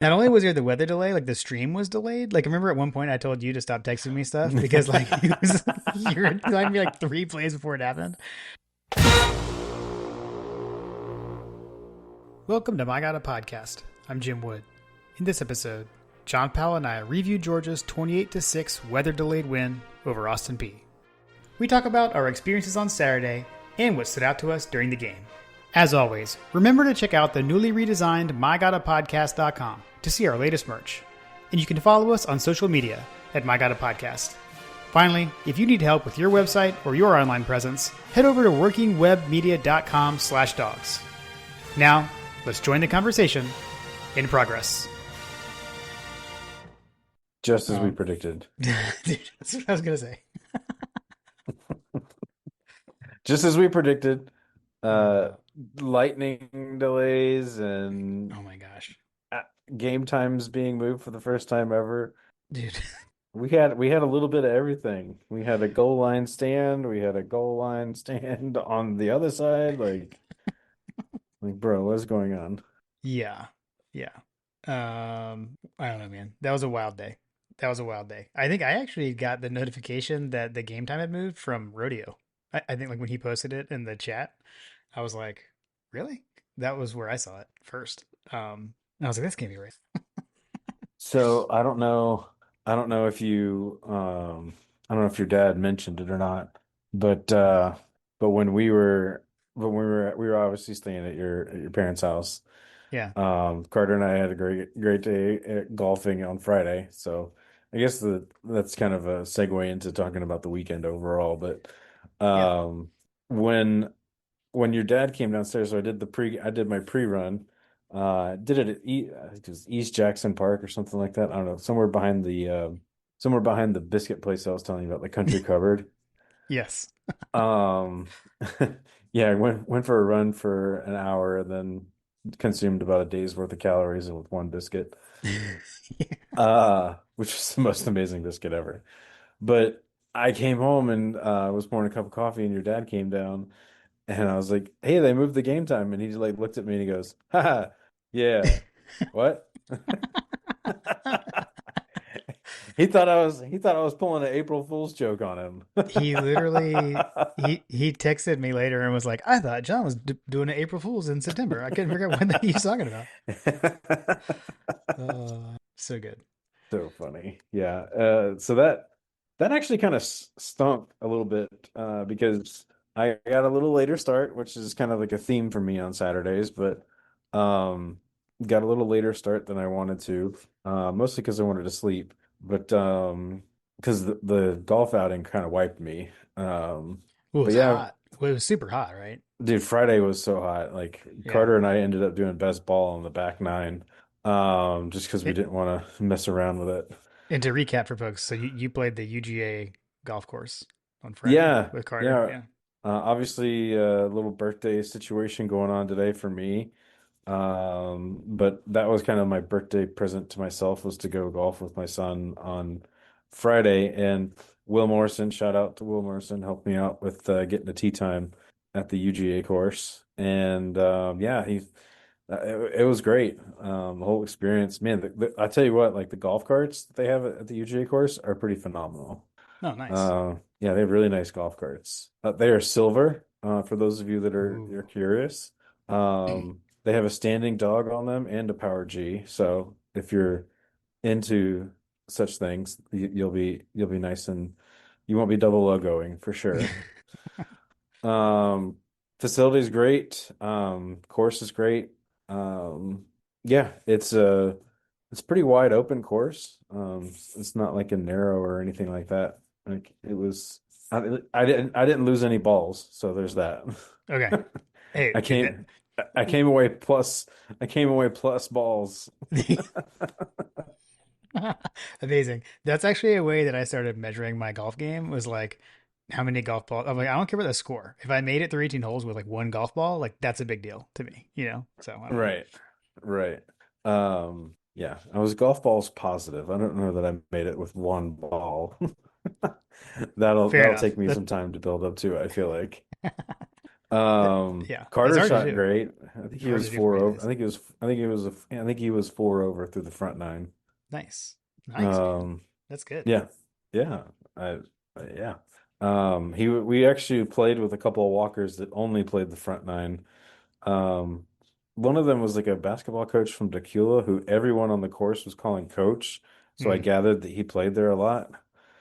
Not only was there the weather delay, like the stream was delayed. Like, remember at one point I told you to stop texting me stuff because like it was you were telling me like 3 plays before it happened. Welcome to My God a Podcast. I'm Jim Wood. In this episode, John Powell and I review Georgia's 28-6 weather delayed win over Austin Peay. We talk about our experiences on Saturday and what stood out to us during the game. As always, remember to check out the newly redesigned MyGottaPodcast.com to see our latest merch. And you can follow us on social media at MyGottaPodcast. Finally, if you need help with your website or your online presence, head over to workingwebmedia.com/dogs. Now, let's join the conversation in progress. Just as we predicted. Dude, that's what I was going to say. Just as we predicted. Lightning delays and Oh my gosh. game times being moved for the first time ever. Dude. We had a little bit of everything. We had a goal line stand. We had a goal line stand on the other side. Like, bro, what's going on? Yeah. Yeah. I don't know, man. That was a wild day. That was a wild day. I think I actually got the notification that the game time had moved from Rodeo. I think like when he posted it in the chat, I was like, really? That was where I saw it first. I was like, this can't be right. So I don't know. I don't know if you I don't know if your dad mentioned it or not, but when we were obviously staying at your parents' house. Yeah. Carter and I had a great day at golfing on Friday. So I guess that's kind of a segue into talking about the weekend overall. But Yeah. um, when when your dad came downstairs, so I did my pre-run. Did it at I think it was East Jackson Park or something like that. I don't know, somewhere behind the biscuit place I was telling you about, the Country Cupboard. Yes. Um, yeah, I went for a run for an hour and then consumed about a day's worth of calories with one biscuit. Which was the most amazing biscuit ever. But I came home and was pouring a cup of coffee, and your dad came down, and I was like, "Hey, they moved the game time," and he like looked at me and he goes, "Haha, yeah, what?" He thought I was pulling an April Fool's joke on him. He literally he texted me later and was like, I thought John was doing an April Fool's in September. I couldn't figure out what he was talking about. So good. So funny. Yeah. So that actually kind of stunk a little bit because I got a little later start, which is kind of like a theme for me on Saturdays, but um got a little later start than I wanted to. Mostly because I wanted to sleep, but because the golf outing kind of wiped me. It But was yeah, hot. Well, it was super hot, right? dude, Friday was so hot. Like Yeah. Carter and I ended up doing best ball on the back nine, just because we It, didn't want to mess around with it. and to recap for folks, so you played the UGA golf course on Friday Yeah, with Carter. yeah. Yeah. Obviously, a little birthday situation going on today for me. But that was kind of my birthday present to myself, was to go golf with my son on Friday. And Will Morrison, shout out to Will Morrison, helped me out with getting a tee time at the UGA course. And yeah, it was great. The whole experience, man. I tell you what, like the golf carts that they have at the UGA course are pretty phenomenal. Oh, nice. Yeah, they have really nice golf carts. They are silver, for those of you that Ooh. are curious. They have a standing dog on them and a power G. So if you're into such things, you'll be nice, and you won't be double logoing for sure. Um, Facility's great. Course is great. Yeah, it's pretty wide open course. It's not like a narrow or anything like that. Like it was, I didn't lose any balls, so there's that. Okay. Hey, I dude, came I came away plus I came away plus balls. that amazing. That's actually a way that I started measuring my golf game was like how many golf balls. I'm like, I don't care about the score. If I made it through 18 holes with like one golf ball, like that's a big deal to me, you know? So I don't know. Right. Right. Yeah, I was golf balls positive. I don't know that I made it with one ball. That'll Fair that'll enough. take me some time to build up to, I feel like. Yeah, that's Carter hard to shot do. great. I think he Hard was to do for four eight over. days. I think he was four over through the front nine. Nice, nice, man. Um, That's good. yeah, yeah, yeah. We actually played with a couple of walkers that only played the front nine. Um, one of them was like a basketball coach from Tequila who everyone on the course was calling coach. So I Mm, gathered that he played there a lot.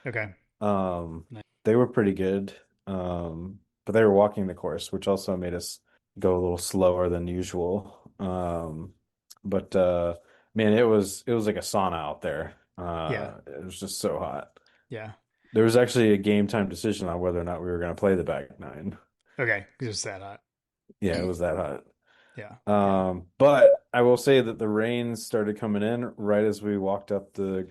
okay. Um, Nice. they were pretty good. But they were walking the course, which also made us go a little slower than usual. But man, it was like a sauna out there. Yeah, It was just so hot. yeah. There was actually a game time decision on whether or not we were going to play the back nine. Okay, because it's that hot. Yeah, it was that hot. Yeah, yeah. But I will say that the rains started coming in right as we walked up the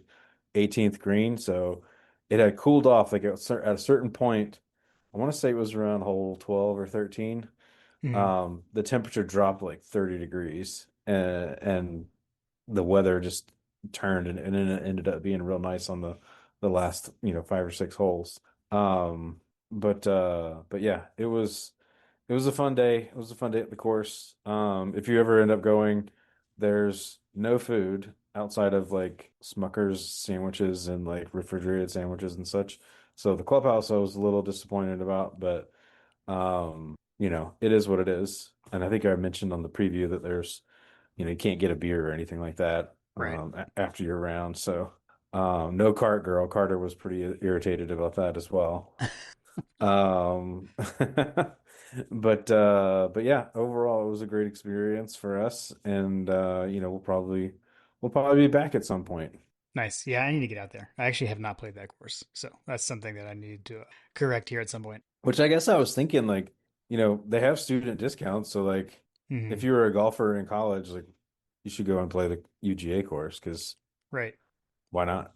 18th green, so it had cooled off. Like at a certain point, I want to say it was around hole 12 or 13. Mm, The temperature dropped like 30 degrees, and the weather just turned, and it ended up being real nice on the last, five or six holes. But yeah, it was a fun day. It was a fun day at the course. If you ever end up going, there's no food outside of like Smucker's sandwiches and like refrigerated sandwiches and such. So the clubhouse I was a little disappointed about, but it is what it is. And I think I mentioned on the preview that you can't get a beer or anything like that right. after your round. So no cart girl. Carter was pretty irritated about that as well. Um, but yeah, overall it was a great experience for us, and we'll probably be back at some point. Nice. Yeah, I need to get out there. I actually have not played that course, so that's something that I need to correct here at some point. Which I guess I was thinking, like, they have student discounts, so like if Hmm. you were a golfer in college, like you should go and play the UGA course because Right. why not?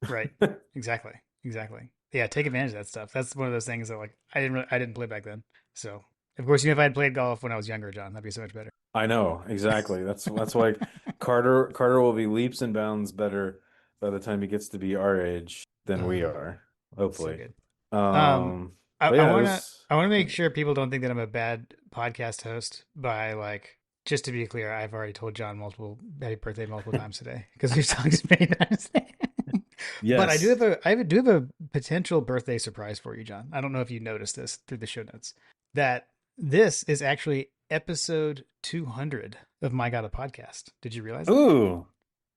Right. Exactly. Exactly. Yeah, take advantage of that stuff. That's one of those things that like I didn't play back then. So of course, if I had played golf when I was younger, John, that'd be so much better. I know, exactly. That's why Carter will be leaps and bounds better by the time he gets to be our age than we Uh, are, so hopefully. good. Um, Um, I, but I yeah, it wanna was I wanna make sure people don't think that I'm a bad podcast host by like just to be clear, I've already told John multiple happy birthday multiple times today because we've talked many times. But I do yes. have do have a potential birthday surprise for you, John. I don't know if you noticed this through the show notes that this is actually episode 200 of My God a Podcast. Did you realize that? Ooh,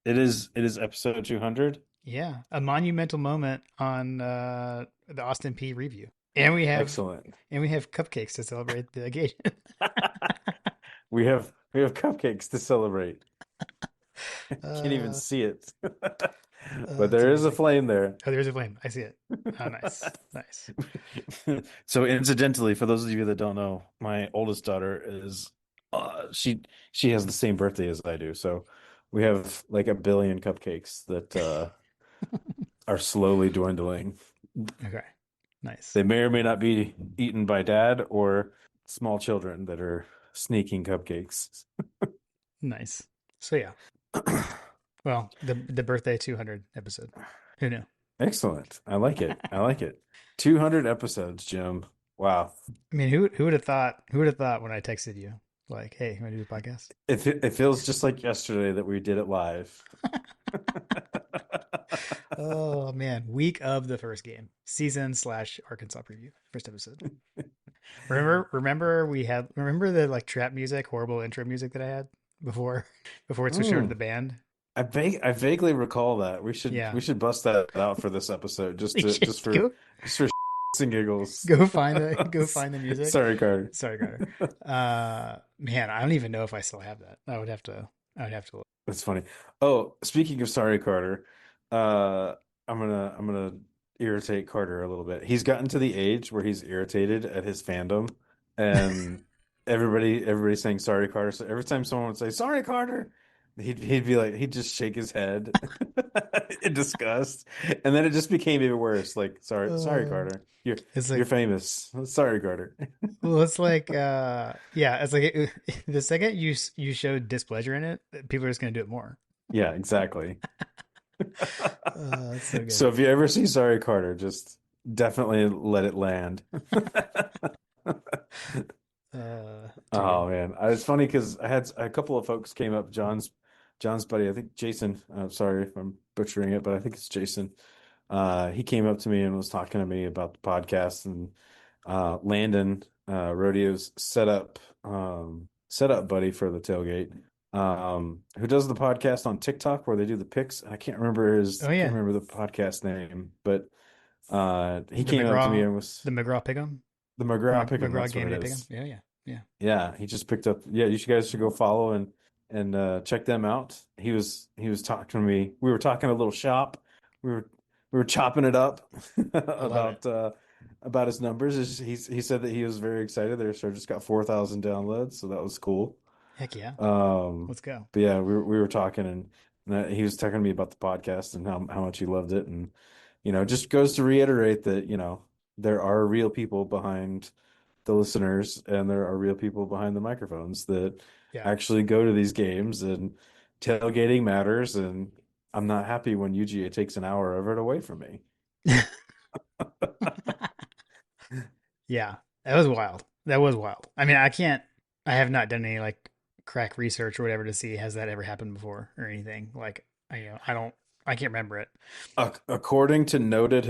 it is episode 200. Yeah, a monumental moment on the Austin Peay review, Excellent. and we have cupcakes to celebrate the occasion. We have cupcakes to celebrate. Can't even uh, see it. But it's there is a amazing. flame there. Oh, there's a flame. I see it. Oh, nice, nice. So incidentally, for those of you that don't know, my oldest daughter is she has the same birthday as I do. So we have like a billion cupcakes that are slowly dwindling. Okay, nice, They may or may not be eaten by dad or small children that are sneaking cupcakes. nice. So yeah, well, the birthday 200 episode. Who knew? Excellent. I like it. I like it. 200 episodes, Jim. Wow. I mean, who would have thought? Who would have thought when I texted you like, "Hey, you want to do a podcast?" It feels just like yesterday that we did it live. Oh man, week of the first game, season slash Arkansas preview, first episode. Remember the like trap music, horrible intro music that I had before before it switched over to the Mm, band. I vaguely recall that. We should Yeah, we should bust that out for this episode just you to should just for shits and giggles. go find the music. Sorry, Carter. Sorry, Carter. Man, I don't even know if I still have that. I would have to look. That's funny. Oh, speaking of sorry, Carter, uh, I'm gonna irritate Carter a little bit. He's gotten to the age where he's irritated at his fandom, and everybody's saying sorry, Carter. So every time someone would say sorry, Carter, he'd be like he'd just shake his head in disgust, and then it just became even worse. Like sorry, Uh, Carter. You're it's you're like famous. Sorry, Carter. well, it's like yeah, it's like the second you showed displeasure in it, people are just gonna do it more. Yeah, exactly. That's so good. So if you ever see Sorry Carter, just definitely let it land. Too Oh man, it's funny because I had a couple of folks came up. John's buddy, I think Jason. I'm sorry if I'm butchering it, but I think it's Jason. He came up to me and was talking to me about the podcast and Landon Rodeo's setup buddy for the tailgate. Who does the podcast on TikTok where they do the picks? I can't remember good. Oh can't yeah, remember the podcast name, but he the came up to me McGraw, and was the McGraw Pick'em, the McGraw Pick'em. McGraw That's what Game it Day Pick'em. is. Yeah, yeah, yeah. Yeah, he just picked up. Yeah, you guys should go follow and check them out. He was talking to me. We were talking a little shop. We were we were chopping it up I love it. about his numbers. He said that he was very excited. Their show just got 4,000 downloads, so that was cool. Heck yeah, Um, let's go. but yeah, we were talking and he was talking to me about the podcast and how much he loved it and it just goes to reiterate that there are real people behind the listeners and there are real people behind the microphones that Yeah. actually go to these games and tailgating matters and I'm not happy when UGA takes an hour of it away from me. Yeah, that was wild. That was wild. I mean, I can't. I have not done any like crack research or whatever to see has that ever happened before or anything. Like, I don't. I can't remember it. According to noted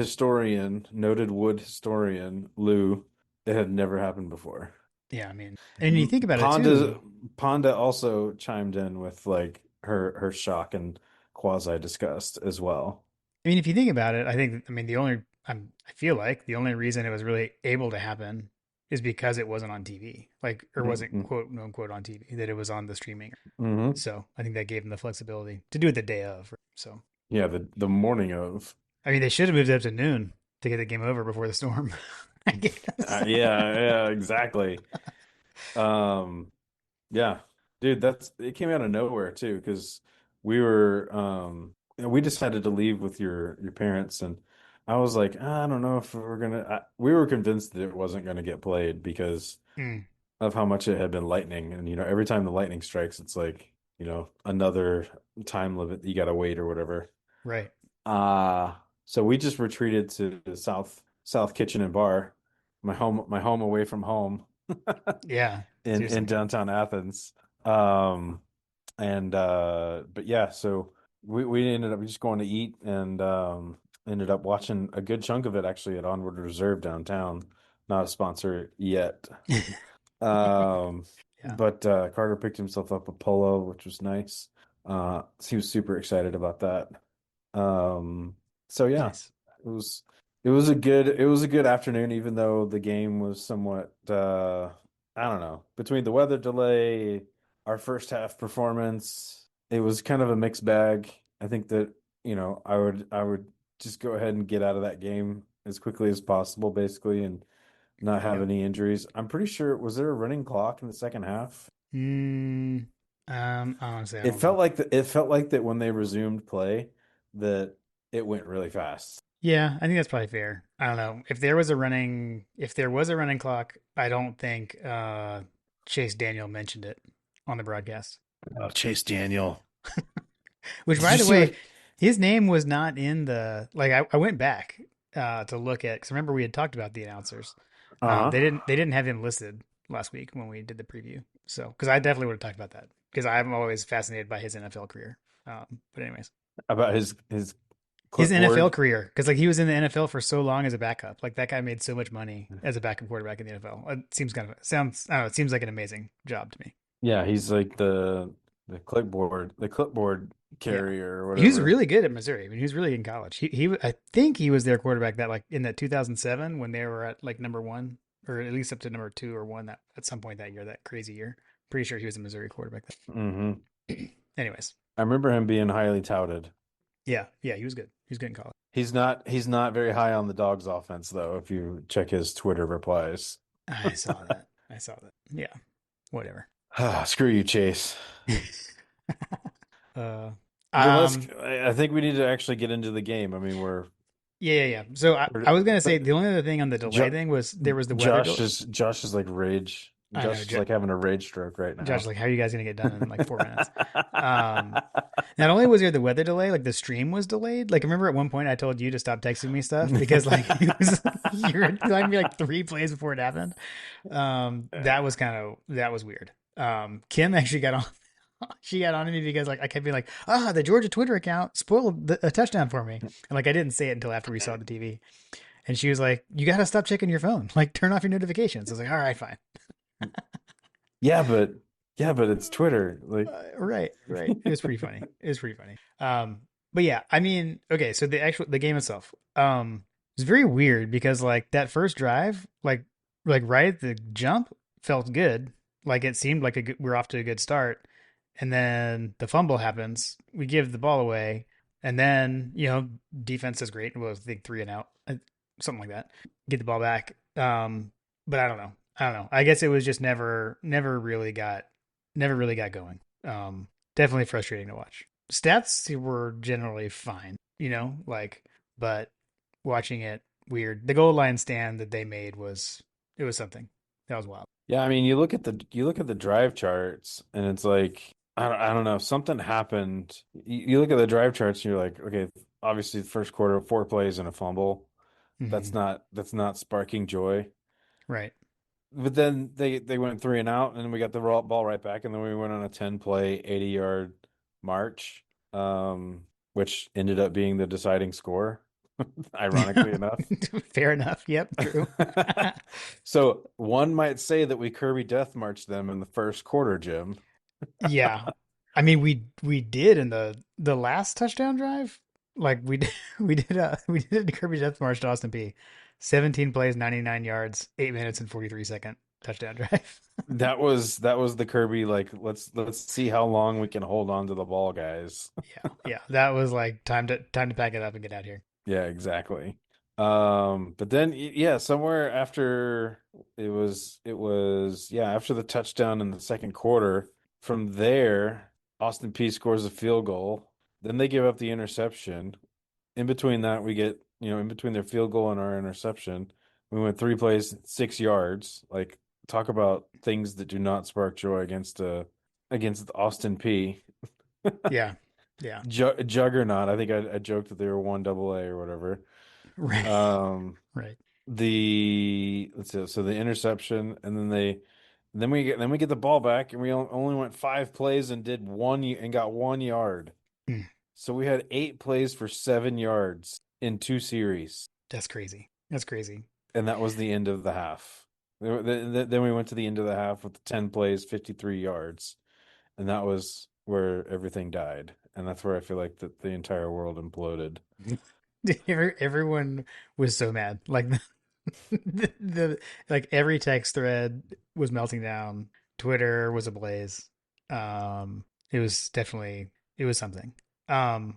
wood historian Lou, it had never happened before. Yeah, I mean, and you think about it Ponda too. Ponda also chimed in with like her shock and quasi disgust as well. I mean, if you think about it, I think. I mean, I feel like the only reason it was really able to happen is because it wasn't on TV, like, or wasn't Mm-hmm. quote unquote on TV. That it was on the streaming. Mm-hmm. So I think that gave them the flexibility to do it the day of. So Yeah, the morning of. I mean, they should have moved it up to noon to get the game over before the storm. I guess. Yeah, exactly. Um, yeah, dude, it came out of nowhere too, because we decided to leave with your parents, and I was like, I don't know if we were convinced that it wasn't gonna get played because Mm, of how much it had been lightning, and every time the lightning strikes, it's like, another time limit you gotta wait or whatever. right. So we just retreated to the South Kitchen and Bar, my home away from home Yeah. in Seriously. downtown Athens. Um, and but yeah, so we ended up just going to eat and ended up watching a good chunk of it actually at Onward Reserve downtown. Not a sponsor yet. Um, Yeah. but Carter picked himself up a polo, which was nice. He was super excited about that. Um, so yeah, Nice. it was a good afternoon, even though the game was somewhat I don't know, between the weather delay, our first half performance, it was kind of a mixed bag. I think that, I would just go ahead and get out of that game as quickly as possible, basically, and not have Yep. any injuries. I'm pretty sure, was there a running clock in the second half? Mm, honestly, I It don't know. felt like that when they resumed play, that it went really fast. Yeah, I think that's probably fair. I don't know. If there was a running clock, I don't think Chase Daniel mentioned it on the broadcast. Oh, Chase Daniel. Which, Did by you the see way, what? his name was not in the like. I went back to look at because remember we had talked about the announcers. Uh-huh. They didn't have him listed last week when we did the preview. So because I definitely would have talked about that because I'm always fascinated by his NFL career. But anyways, About his his NFL clipboard. career because like he was in the NFL for so long as a backup. Like that guy made so much money as a backup quarterback in the NFL. It seems kind of sounds. I don't know. It seems like an amazing job to me. Yeah, he's like the clipboard Yeah. carrier or He was whatever. really good at Missouri. I mean, he was really good in college. I think he was their quarterback that like in that 2007 when they were at like number one or at least up to number two or one that at some point that year, that crazy year. Pretty sure he was a Missouri quarterback Hmm. then. Anyways, I remember him being highly touted. yeah, yeah, he was good. He was good in college. He's not very high on the Dogs offense though, if you check his Twitter replies. I saw that. I saw that. Yeah, whatever. Screw you, Chase. uh, Let's. um, I think we need to actually get into the game. I mean, yeah, yeah, yeah. So I we're was gonna say the only other thing on the delay Jo- thing was there was the weather Josh delay. is Josh is like rage. I Josh know. is like having a rage stroke right Josh, now. like, how are you guys gonna get done in like 4 minutes? Um, Not only was there the weather delay, like the stream was delayed. Like, remember at one point I told you to stop texting me stuff because like it was you were telling me like 3 plays before it happened. That was weird. Kim actually got on. She got on to me because like I kept being like, the Georgia Twitter account spoiled a touchdown for me, and like I didn't say it until after we saw the TV, and she was like, "You got to stop checking your phone. Like, turn off your notifications." I was like, "All right, fine." Yeah, but yeah, but it's Twitter. Like, Right, right. It was pretty funny. It was pretty funny. But yeah, I mean, okay, so the game itself, was very weird because like that first drive, like right at the jump, felt good. Like it seemed like we're off to a good start, and then the fumble happens. We give the ball away, and then defense is great. Well, I think three and out, something like that. Get the ball back. But I don't know. I don't know. I guess it was just never really got going. Definitely frustrating to watch. Stats were generally fine, like, but watching it weird. The goal line stand that they made it was something. That was wild. yeah, I mean, you look at the drive charts, and it's like I don't know, something happened. You look at the drive charts, and you're like, okay, obviously the first quarter, 4 plays and a fumble. Hmm. That's not sparking joy. Right. But then they went three and out, and we got the ball right back, and then we went on a 10 play, 80-yard march, which ended up being the deciding score, ironically enough. Fair enough. Yep. True. So one might say that we Kirby Death marched them in the first quarter, Jim. Yeah. I mean, we did in the last touchdown drive. Like we did, we did a Kirby Death March to Austin Peay. 17 plays, 99 yards, 8 minutes and 43-second touchdown drive. That was the Kirby, like, let's see how long we can hold on to the ball, guys. Yeah, yeah. That was like time to pack it up and get out of here. Yeah, exactly. But then yeah, somewhere after yeah, after the touchdown in the second quarter, from there, Austin Peay scores a field goal. Then they give up the interception. In between that, we get, in between their field goal and our interception, we went 3 plays, 6 yards. Like, talk about things that do not spark joy against Austin Peay. Yeah. Yeah. Juggernaut. I think I joked that they were one double A or whatever. Right. Um, Right. let's see, so the interception, and then we get the ball back, and we only went 5 plays and did and got 1 yard. Mm, So we had 8 plays for 7 yards in 2 series, that's crazy. That's crazy. and that was the end of the half. Then we went to the end of the half with 10 plays, 53 yards, and that was where everything died, and that's where I feel like that the entire world imploded. Everyone was so mad. Like like every text thread was melting down. Twitter was ablaze. It was definitely it was something. Um,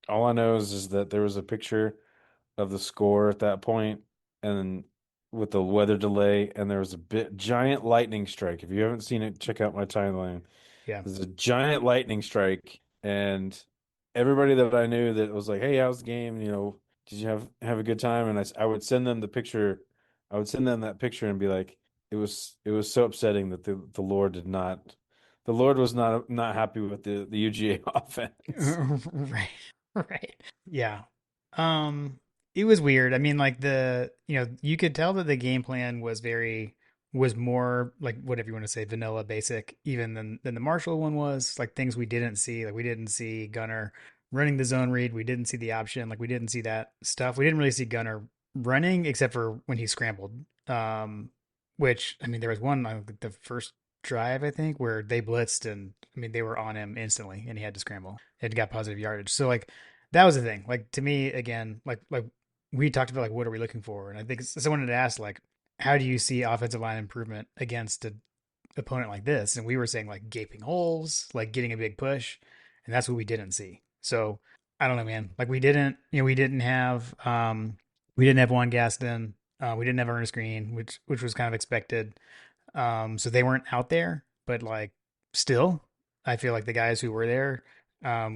All I know is that there was a picture of the score at that point, and with the weather delay, and there was a giant lightning strike. If you haven't seen it, check out my timeline. yeah. There's a giant lightning strike, and everybody that I knew that was like, "Hey, how's the game? Did you have a good time?" And I would send them the picture. I would send them that picture and be like, "It was so upsetting that the Lord was not happy with the UGA offense." Right. Right. Yeah. Um, it was weird. I mean, like you could tell that the game plan was more like whatever you want to say, vanilla basic, even than the Marshall one was. Like things we didn't see. Like we didn't see Gunner running the zone read. We didn't see the option. Like we didn't see that stuff. We didn't really see Gunner running except for when he scrambled. Which I mean, there was one the first drive I think where they blitzed and I mean they were on him instantly and he had to scramble. It got positive yardage. So like that was the thing. Like to me, again, like we talked about like what are we looking for, and I think someone had asked like, how do you see offensive line improvement against an opponent like this? And we were saying like gaping holes, like getting a big push, and that's what we didn't see. So I don't know, man. Like we didn't have Juan Gaston, we didn't have Ernest Green, which was kind of expected. So they weren't out there, but like still, I feel like the guys who were there,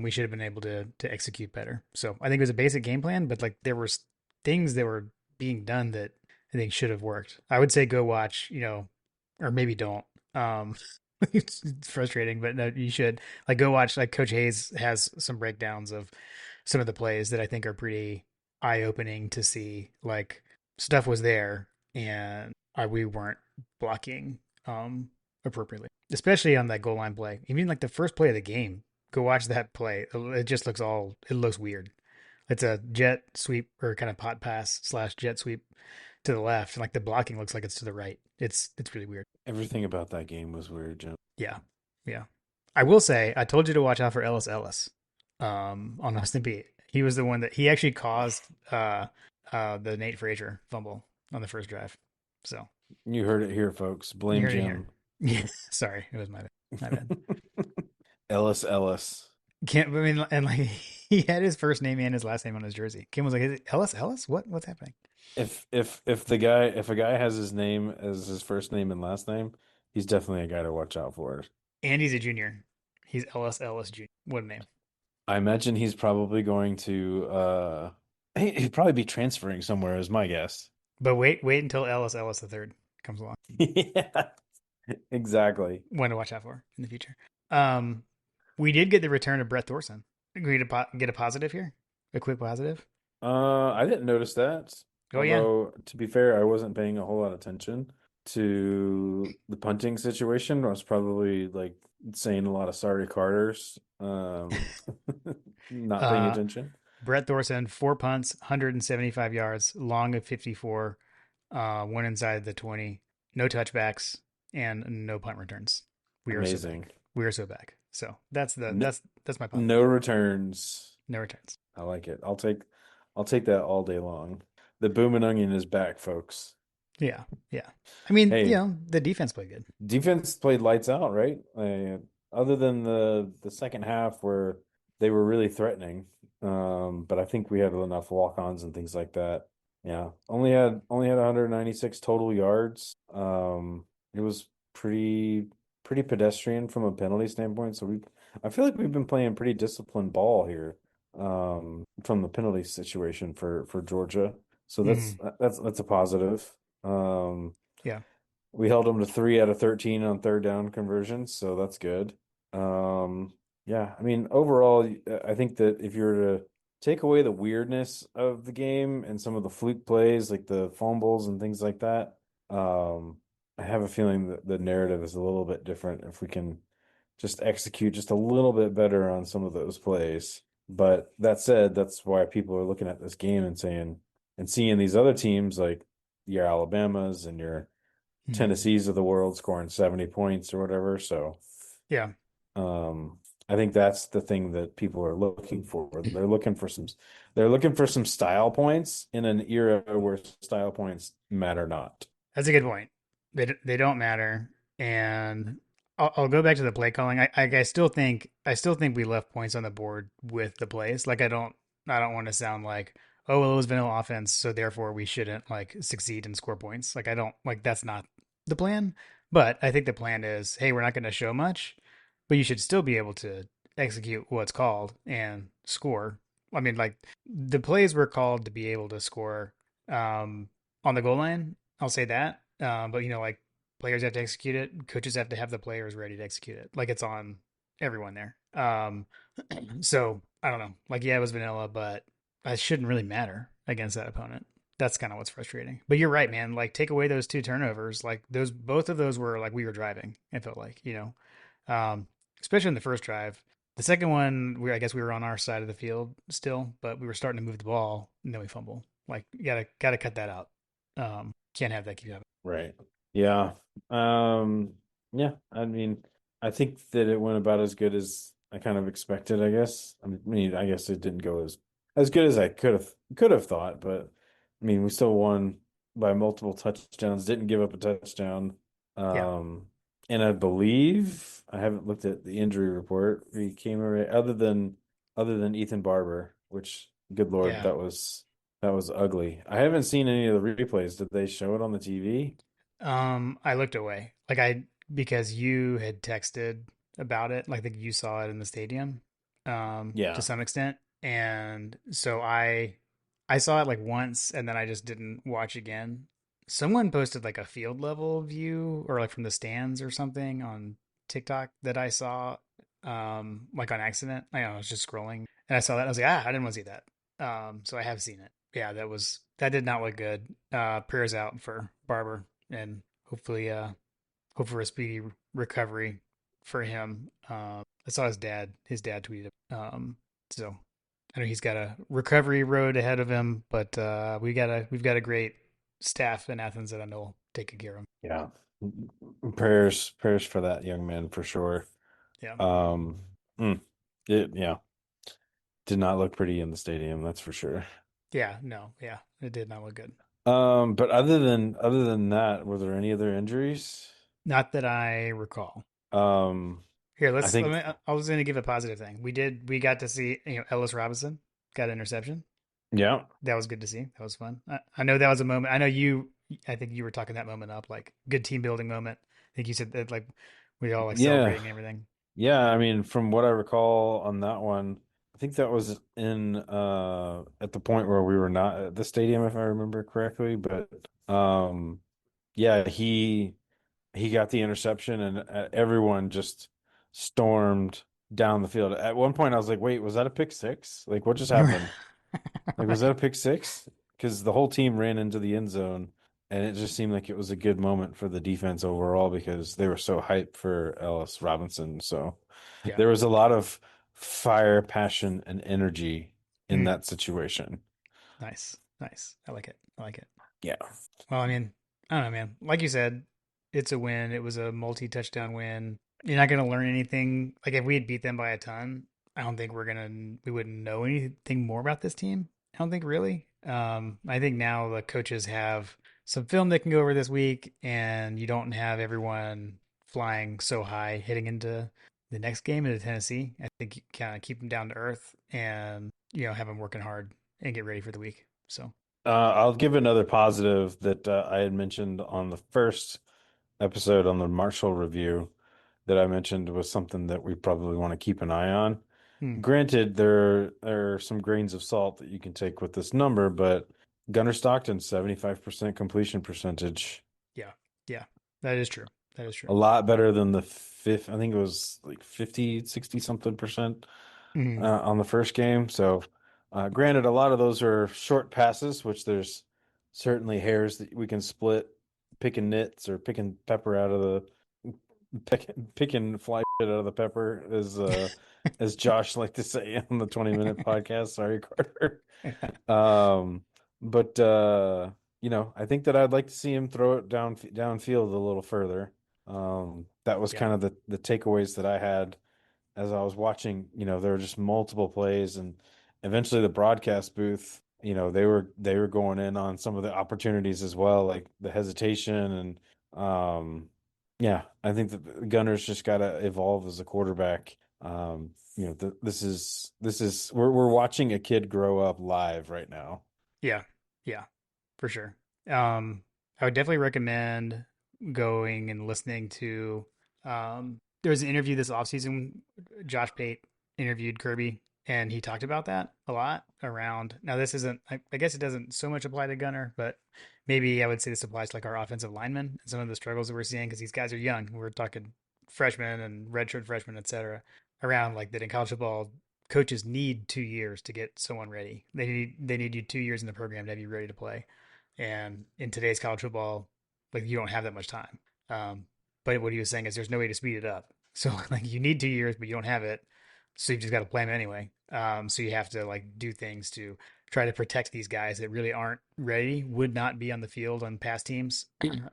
we should have been able to execute better. So I think it was a basic game plan, but like there were things that were being done that I think should have worked. I would say go watch, or maybe don't. Um, it's frustrating, but no, you should like go watch. Like Coach Hayes has some breakdowns of some of the plays that I think are pretty eye opening to see. Like stuff was there, and we weren't blocking appropriately, especially on that goal line play. Even like the first play of the game, go watch that play. It just looks all it looks weird. It's a jet sweep or kind of pot pass slash jet sweep to the left, and like the blocking looks like it's to the right. It's really weird. Everything about that game was weird, Jim. Yeah, yeah. I will say I told you to watch out for Ellis on Austin Peay. He was the one that he actually caused the Nate Frazier fumble on the first drive. So You heard it here, folks. you Blame heard it here. Jim. Yeah, sorry, it was my bad. My bad. Ellis Ellis. Can't I mean and like he had his first name and his last name on his jersey. Kim was like, "Is it Ellis? What's happening?" If a guy has his name as his first name and last name, he's definitely a guy to watch out for. And he's a junior. He's Ellis Jr. What a name. I imagine he's probably going to he'd probably be transferring somewhere is my guess. But wait until Ellis the third comes along. Yeah, exactly. One to watch out for in the future. Um, we did get the return of Brett Thorson. Agree to get a positive here, a quick positive. I didn't notice that. Oh yeah, Although, to be fair, I wasn't paying a whole lot of attention to the punting situation. I was probably like saying a lot of sorry Carters, not paying uh, attention. Brett Thorson 4 punts, 175 yards, long of 54, one inside the 20, no touchbacks, and no punt returns. We are so Amazing. back. We are so back. So that's the No, that's my positive. no returns. No returns. I like it. I'll take that all day long. The booming onion is back, folks. Yeah, yeah. I mean, Hey, the defense played good. defense played lights out, right? Other than the second half where they were really threatening, but I think we had enough walk-ons and things like that. Yeah, only had 196 total yards. It was pretty pedestrian from a penalty standpoint. So I feel like we've been playing pretty disciplined ball here, from the penalty situation for Georgia. So Hmm. that's a positive. Um, Yeah. we held them to 3 out of 13 on third down conversions, so that's good. Yeah, I mean, overall, I think that if you were to take away the weirdness of the game and some of the fluke plays, like the fumbles and things like that, I have a feeling that the narrative is a little bit different if we can just execute just a little bit better on some of those plays. But that said, that's why people are looking at this game and saying and seeing these other teams like your Alabamas and your Hmm. Tennessee's of the world scoring 70 points or whatever. So, Yeah. um, I think that's the thing that people are looking for. They're looking for some style points in an era where style points matter not. That's a good point. They don't matter, and I'll go back to the play calling. I still think we left points on the board with the plays. Like I don't want to sound like, oh well, it was vanilla offense, so therefore we shouldn't like succeed and score points. Like I don't like that's not the plan. But I think the plan is, hey, we're not going to show much, but you should still be able to execute what's called and score. I mean, like the plays were called to be able to score um, on the goal line. I'll say that. But like players have to execute it. Coaches have to have the players ready to execute it. Like it's on everyone there. So I don't know. Like yeah, it was vanilla, but it shouldn't really matter against that opponent. That's kind of what's frustrating. But you're right, man. Like take away those two turnovers. Like those, both of those were like we were driving. It felt like um, especially in the first drive. The second one, I guess we were on our side of the field still, but we were starting to move the ball, and then we fumble. Like, you gotta cut that out. Can't have that keep happening. Right. Yeah. Um, yeah, I mean, I think that it went about as good as I kind of expected, I guess. I mean, I guess it didn't go as good as I could have thought, but I mean, we still won by multiple touchdowns, didn't give up a touchdown. Yeah, Um, and I believe I haven't looked at the injury report. We came away other than Ethan Barber, which good Lord, yeah. that was ugly. I haven't seen any of the replays. Did they show it on the TV? I looked away, like I because you had texted about it, like that you saw it in the stadium, to Yeah. some extent, and so I saw it like once, and then I just didn't watch again. Someone posted like a field level view or like from the stands or something on TikTok that I saw, like on accident. I was just scrolling and I saw that. I was like, I didn't want to see that. So I have seen it. Yeah, that did not look good. Prayers out for Barber and hope for a speedy recovery for him. I saw his dad tweeted. So I know he's got a recovery road ahead of him, but we've got a great staff in Athens that I know will take good care of him. Yeah. Prayers for that young man for sure. Yeah, Um, mm, yeah, did not look pretty in the stadium, that's for sure. yeah, no, yeah, it did not look good. But other than that, were there any other injuries? Not that I recall. Um, Here, I let think me. I was going to give a positive thing. We got to see Ellis Robinson got an interception. yeah, That was good to see. That was fun. I know that was a moment. I know you. I think you were talking that moment up, like good team building moment. I think you said that like we all like yeah, celebrating and everything. yeah. I mean, from what I recall on that one, I think that was in at the point where we were not at the stadium, if I remember correctly. But yeah, he got the interception, and everyone just stormed down the field. At one point, I was like, "Wait, was that a pick six? Like, what just happened? Like, was that Right. a pick six?" Because the whole team ran into the end zone, and it just seemed like it was a good moment for the defense overall because they were so hyped for Ellis Robinson. So Yeah. there was a lot of fire, passion, and energy in Mm, that situation. nice. Nice. I like it. I like it. Yeah. Well, I mean, I don't know, man. Like you said, it's a win. It was a multi-touchdown win. You're not going to learn anything. Like if we had beat them by a ton, I don't think we wouldn't know anything more about this team. I don't think really. I think now the coaches have some film they can go over this week, and you don't have everyone flying so high heading into the next game into Tennessee. I think you kind of keep them down to earth and, have them working hard and get ready for the week. So, I'll give another positive that I had mentioned on the first episode on the Marshall review that I mentioned was something that we probably want to keep an eye on. hmm, Granted, there are some grains of salt that you can take with this number, but Gunnar Stockton, 75% completion percentage, yeah, yeah, that is true. That is a true. lot better than the fifth. I think it was like 50, 60 something percent Hmm. on the first game. So, granted, a lot of those are short passes, which there's certainly hairs that we can split, picking nits or picking pepper out of picking fly shit out of the pepper, as Josh liked to say on the 20-minute podcast. Sorry, Carter. Um, but I think that I'd like to see him throw it downfield a little further. That was Yeah, kind of the takeaways that I had as I was watching. There were just multiple plays, and eventually the broadcast booth, they were going in on some of the opportunities as well, like the hesitation and yeah, I think that Gunner's just got to evolve as a quarterback. This is we're watching a kid grow up live right now. yeah, yeah, for sure. Um, I would definitely recommend going and listening to. There was an interview this offseason. Josh Pate interviewed Kirby, and he talked about that a lot around. Now, this isn't. I guess it doesn't so much apply to Gunner, but maybe I would say this applies to like our offensive linemen and some of the struggles that we're seeing because these guys are young. We're talking freshmen and redshirt freshmen, etc. Around like that in college football, coaches need 2 years to get someone ready. They need you 2 years in the program to have you ready to play. And in today's college football, like you don't have that much time. Um, but what he was saying is there's no way to speed it up. So like you need 2 years, but you don't have it. So you just got to play them anyway. So you have to like do things to try to protect these guys that really aren't ready, would not be on the field on past teams.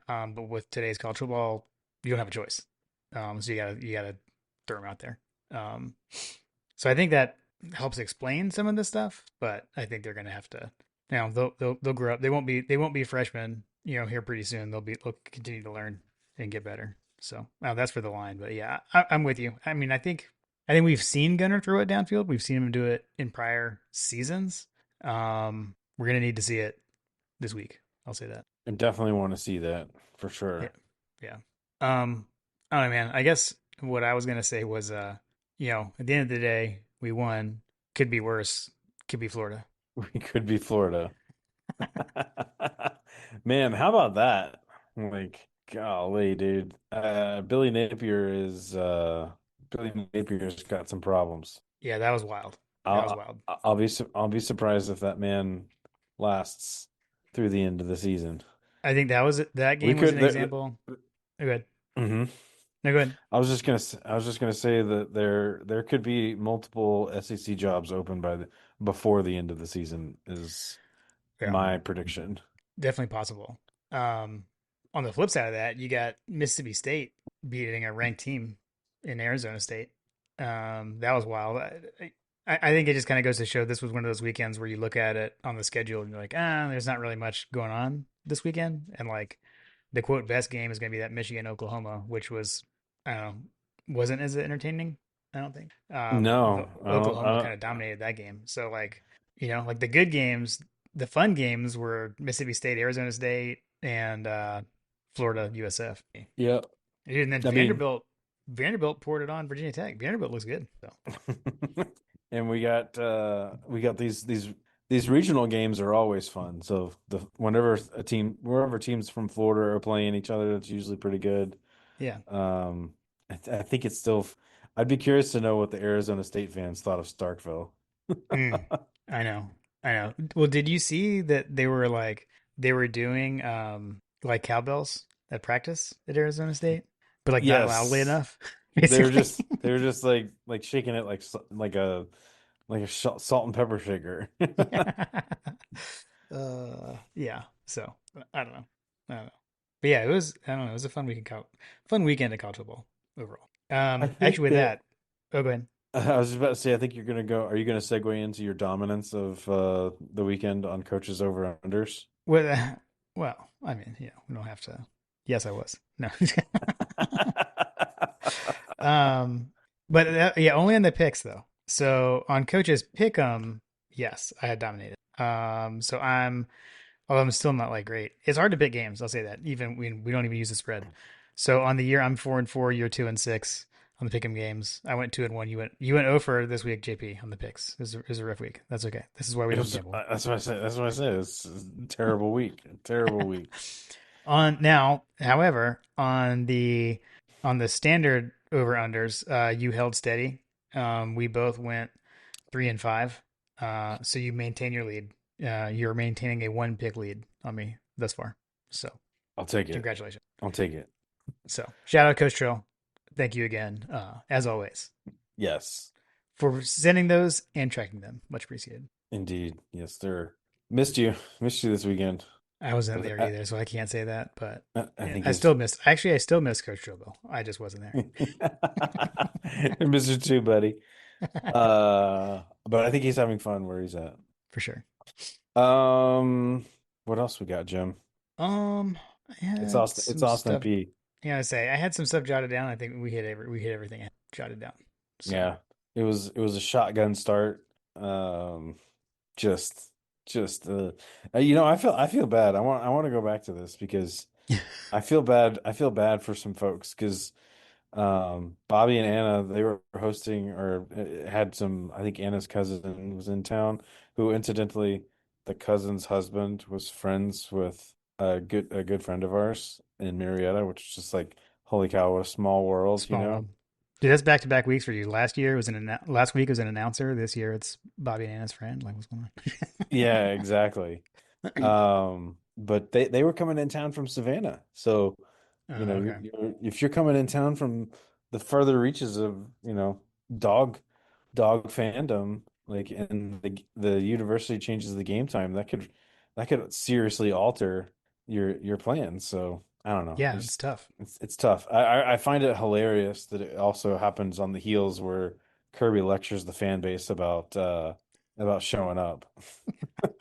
But with today's college football, you don't have a choice. So you gotta throw them out there. Um, so I think that helps explain some of this stuff, but I think they're going to have to, they'll grow up. They won't be freshmen, here pretty soon. They'll continue to learn and get better. So that's for the line, but yeah, I'm with you. I mean, I think we've seen Gunner throw it downfield. We've seen him do it in prior seasons. We're going to need to see it this week. I'll say that. I definitely want to see that for Yeah. sure. Yeah. I don't know, man. I guess what I was gonna say was, at the end of the day, we won. Could be worse. Could be Florida. We could be Florida. Man, how about that? Like, golly, dude. Billy Napier's got some problems. Yeah, that was wild. That was I'll wild. I'll be surprised if that man lasts through the end of the season. I think that We game was an could example. Oh, go ahead. mhm. No, go ahead. I was just gonna say that there could be multiple SEC jobs open before the end of the season is Yeah, my prediction. definitely possible. Um, on the flip side of that, you got Mississippi State beating a ranked team in Arizona State. That was wild. I think it just kind of goes to show this was one of those weekends where you look at it on the schedule and you're like, there's not really much going on this weekend. And like the quote best game is going to be that Michigan Oklahoma, which was, I don't know, wasn't as entertaining. I don't think. No, I Oklahoma kind don't. of dominated that game. So like, like the good games, the fun games were Mississippi State, Arizona State, and Florida USF. Yeah, And then I mean, Vanderbilt poured it on Virginia Tech. Vanderbilt looks good. So and we got these regional games are always fun. So wherever teams from Florida are playing each other, it's usually pretty good. yeah. Um, I think it's still. I'd be curious to know what the Arizona State fans thought of Starkville. Mm, I know. I know. Well, did you see that they were doing like cowbells at practice at Arizona State, but like not loudly Yes, enough, basically. they were just like shaking it like a salt and pepper shaker. Yeah. Yeah. So I don't know. I don't know. But yeah, it was. I don't know. It was a fun weekend of college football overall. I Actually, think with that that, oh, go ahead. I was just about to say, I think you're gonna go. Are you gonna segue into your dominance of the weekend on coaches over unders? With well, I mean, we don't have to. Yes, I was. No. Um, but yeah, only on the picks though. So on coaches pick 'em, yes, I had dominated. So although I'm still not like great. It's hard to pick games. I'll say that. Even we don't even use the spread. So on the year, I'm 4-4. You're 2-6 on the pick 'em games. I went 2-1. You went 0 for this week, JP, on the picks. It was a rough week. That's okay. This is why we It don't was, gamble. that's what I said. That's what I said. It's a terrible week. A terrible week. On now, however, on the standard over unders, you held steady. We both went 3-5. So you maintain your lead. You're maintaining a one pick lead on me thus far. So I'll take it. congratulations. I'll take it. So shout out Coach Trill. Thank you again, as always, Yes, for sending those and tracking them. Much appreciated. indeed. Yes, sir. Missed you this weekend. I wasn't But there either, so I can't say that. But I yeah, think I it's still missed. Actually, I still miss Coach Trill though. I just wasn't there Mr. Two, buddy. But I think he's having fun where he's at. for sure. Um, what else we got, Jim? I had It's some Austin stuff. P. Yeah, I say I had some stuff jotted down. I think we hit everything I jotted down. So Yeah, it was a shotgun start. Um, just I feel bad. I want to go back to this because I feel bad for some folks because Bobby and Anna they were hosting or had some I think Anna's cousin was in town who incidentally the cousin's husband was friends with a good friend of ours in Marietta, which is just like holy cow, what a small world, you small know? world. Dude, that's back to back weeks for you. Last week was an announcer. This year it's Bobby and Anna's friend. Like what's going Yeah, exactly. on? But they were coming in town from Savannah. So, you know, Okay. if you're coming in town from the further reaches of, you know, dog dog fandom, like and the university changes the game time, that could seriously alter your plans. So, I don't know. Yeah, it's tough. It's tough. I find it hilarious that it also happens on the heels where Kirby lectures the fan base about showing up.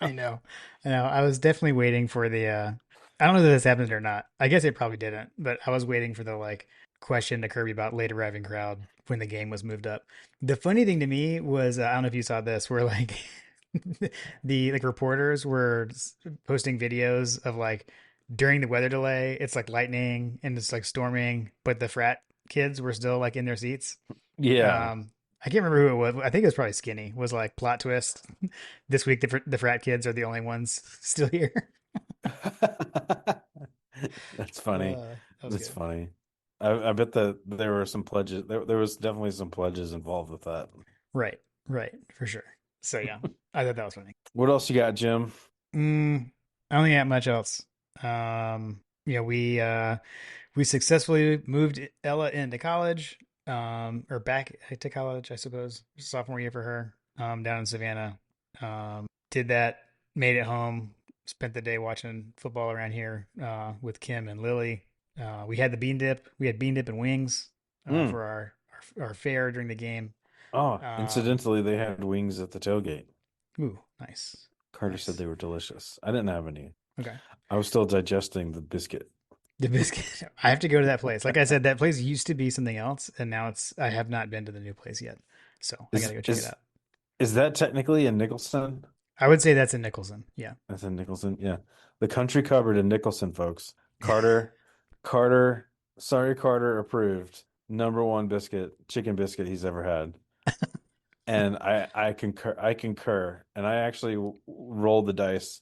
I know. I know. I was definitely waiting for the I don't know if this happened or not. I guess it probably didn't, but I was waiting for the like question to Kirby about late arriving crowd when the game was moved up. The funny thing to me was I don't know if you saw this where like the like reporters were posting videos of like during the weather delay, it's like lightning and it's like storming, but the frat kids were still like in their seats. Yeah. I can't remember who it was. I think it was probably Skinny. Was like plot twist. This week the frat kids are the only ones still here. That's funny. That was That's good. funny. I bet that there were some pledges. There was definitely some pledges involved with that. Right, right, for sure. So yeah, I thought that was funny. What else you got, Jim? I don't got much else. Yeah, we successfully moved Ella into college, or back to college, I suppose. Sophomore year for her, down in Savannah. Did that, made it home, spent the day watching football around here, with Kim and Lily. We had the bean dip. We had bean dip and wings, Mm. for our fare during the game. Oh, Um, incidentally, they had wings at the tailgate. ooh, nice, Carter said nice. they were delicious. I didn't have any. Okay. I was still digesting the biscuit. The biscuit. I have to go to that place. Like I said, that place used to be something else, and now it's. I have not been to the new place yet, so I got Is to go check it is out. is that technically in Nicholson? I would say that's in Nicholson. Yeah. That's in Nicholson. Yeah. The country cupboard in Nicholson, folks. Carter, sorry, Carter approved. Number one biscuit, chicken biscuit he's ever had. And I concur. I concur. And I actually rolled the dice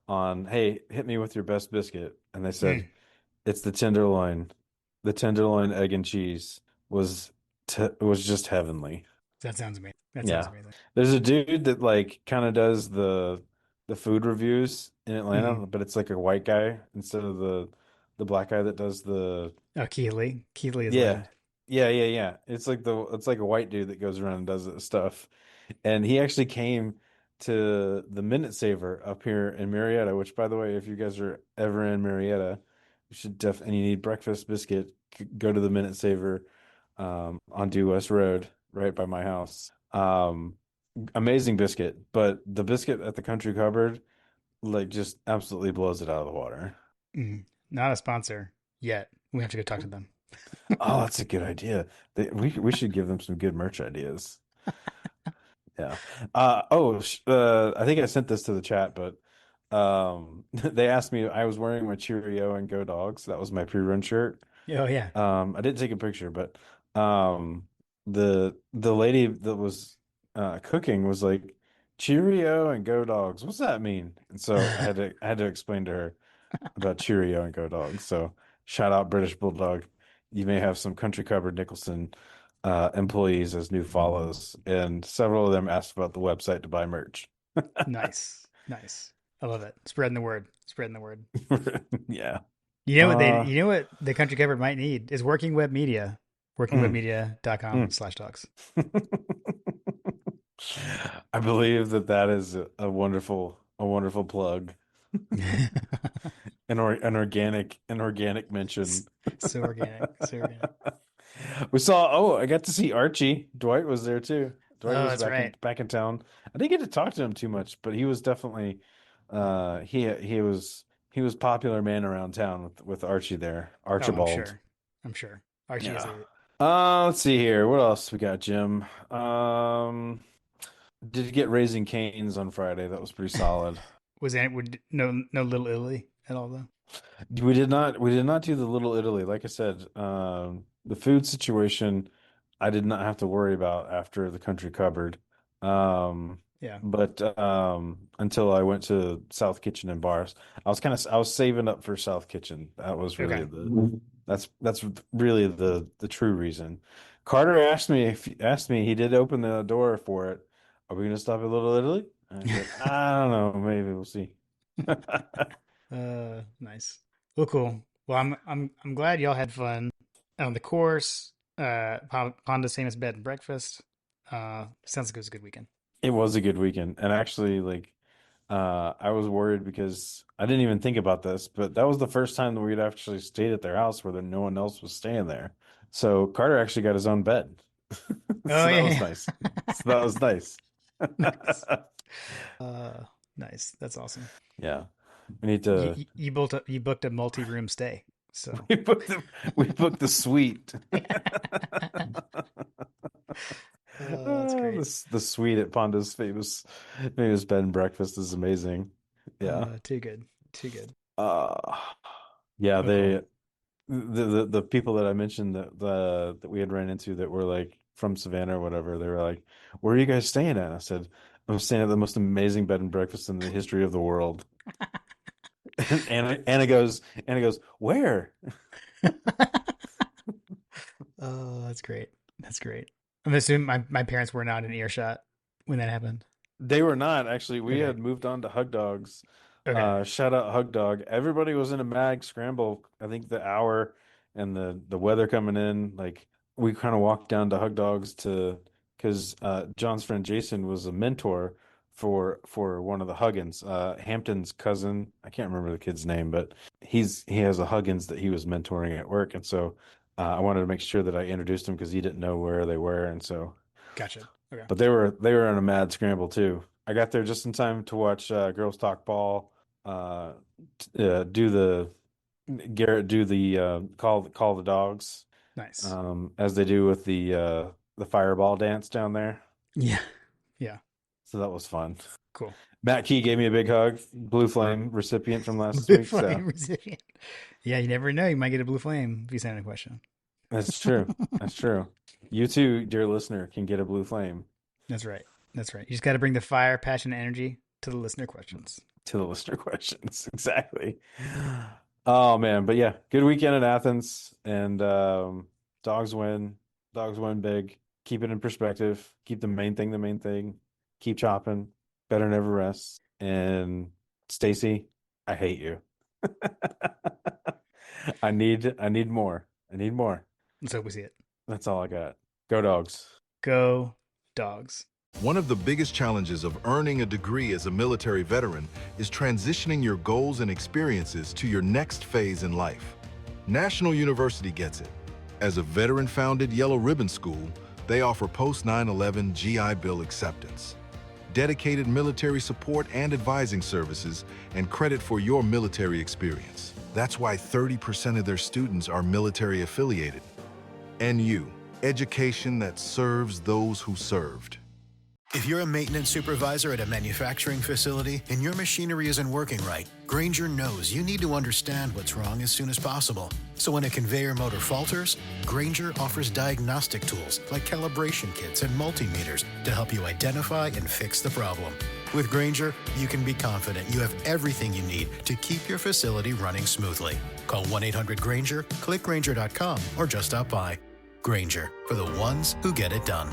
on, hey, hit me with your best biscuit. And they said, Mm, it's the tenderloin. The tenderloin egg and cheese was was just heavenly. that sounds amazing. That sounds Yeah. amazing. There's a dude that like kind of does the food reviews in Mm. Atlanta, but it's like a white guy instead of the black guy that does the Oh, Keeley. Keeley is yeah. legend. Yeah. It's like a white dude that goes around and does this stuff. And he actually came to the Minute Saver up here in Marietta, which by the way, if you guys are ever in Marietta, you should and you need breakfast biscuit, go to the Minute Saver on Due West Road, right by my house. Amazing biscuit, but the biscuit at the country cupboard like just absolutely blows it out of the water. Mm. Not a sponsor yet. We have to go talk to them. Oh, that's a good idea. We should give them some good merch ideas. Yeah. I think I sent this to the chat, but they asked me. I was wearing my Cheerio and Go Dogs. That was my pre-run shirt. Oh yeah. I didn't take a picture, but um, the lady that was cooking was like, Cheerio and Go Dogs. What's that mean? And so I had to explain to her about Cheerio and Go Dogs. So shout out British Bulldog. You may have some Country Cupboard Nicholson employees as new follows, and several of them asked about the website to buy merch. Nice. Nice. I love it. Spreading the word. Spreading the word. Yeah. You know what they Uh, you know what the country cupboard might need is working web media. mm, Workingwebmedia.com mm. slash dogs. I believe that that is a wonderful plug. An organic mention. So organic. So organic. We saw, oh, I got to see Archie. Dwight was there too. Dwight Oh, was that's right. back in town. I didn't get to talk to him too much, but he was definitely he was popular man around town with Archie there. Oh, I'm Archibald. sure. I'm sure. Archie is Yeah. a. Let's see here. What else we got, Jim? Did you get Raising Cane's on Friday? That was pretty solid. Was that would no Little Italy at all though? We did not do the Little Italy. Like I said, the food situation I did not have to worry about after the country cupboard. Um, Yeah. but until I went to South Kitchen and Bars, I was saving up for South Kitchen. That was really Okay. the that's really the true reason. Carter asked me, he did open the door for it. Are we gonna stop at Little Italy? And I said, I don't know, maybe we'll see. Nice. Well, cool. Well, I'm glad y'all had fun on the course. Panda's famous bed and breakfast. Sounds like it was a good weekend. It was a good weekend. And actually, like, I was worried because I didn't even think about this, but that was the first time that we'd actually stayed at their house where no one else was staying there. So Carter actually got his own bed. Oh So that was yeah, nice. So that was nice. yeah. Nice. Nice. That's awesome. Yeah. We need You, to you booked a multi-room stay. So we booked the suite. that's great. The suite at Panda's famous bed and breakfast is amazing. Yeah. Too good. Too good. Uh yeah, Oh, cool. the people that I mentioned that we had ran into that were like from Savannah or whatever, they were like, "Where are you guys staying at?" I said, "I'm staying at the most amazing bed and breakfast in the history of the world." And Anna goes, where? Oh, that's great. That's great. I'm assuming my parents were not in earshot when that happened. They were not actually. We Okay. had moved on to Hug Dogs. Okay. Shout out Hug Dog. Everybody was in a mad scramble. I think the hour and the weather coming in, like we kind of walked down to Hug Dogs to because John's friend Jason was a mentor for one of the Huggins, Hampton's cousin. I can't remember the kid's name, but he has a Huggins that he was mentoring at work, and so I wanted to make sure that I introduced him because he didn't know where they were, and so. Gotcha. Okay. But they were in a mad scramble too. I got there just in time to watch girls talk ball. Uh, do the Garrett do the call the dogs, Nice. as they do with the fireball dance down there. Yeah. Yeah. So that was fun. Cool. Matt Key gave me a big hug. Blue Flame recipient from last Blue week. flame So recipient. Yeah, you never know. You might get a blue flame if you send a question. that's true. That's true. You too, dear listener, can get a blue flame That's right. That's right. You just got to bring the fire, passion, and energy to the listener questions. to the listener questions. Exactly. Oh man, but yeah, good weekend in Athens, and dogs win. Dogs win big. Keep it in perspective. Keep the main thing the main thing. Keep chopping. Better never rest. And Stacy, I hate you. I need more. I need more. Let's hope we see it. That's all I got. Go dogs. Go dogs. One of the biggest challenges of earning a degree as a military veteran is transitioning your goals and experiences to your next phase in life. National University gets it. As a veteran-founded Yellow Ribbon School, they offer post-9/11 GI Bill acceptance, dedicated military support and advising services, and credit for your military experience. That's why 30% of their students are military affiliated. NU, education that serves those who served. If you're a maintenance supervisor at a manufacturing facility and your machinery isn't working right, Grainger knows you need to understand what's wrong as soon as possible. So when a conveyor motor falters, Grainger offers diagnostic tools like calibration kits and multimeters to help you identify and fix the problem. With Grainger, you can be confident you have everything you need to keep your facility running smoothly. Call 1-800-GRAINGER, click Grainger.com, or just stop by. Grainger, for the ones who get it done.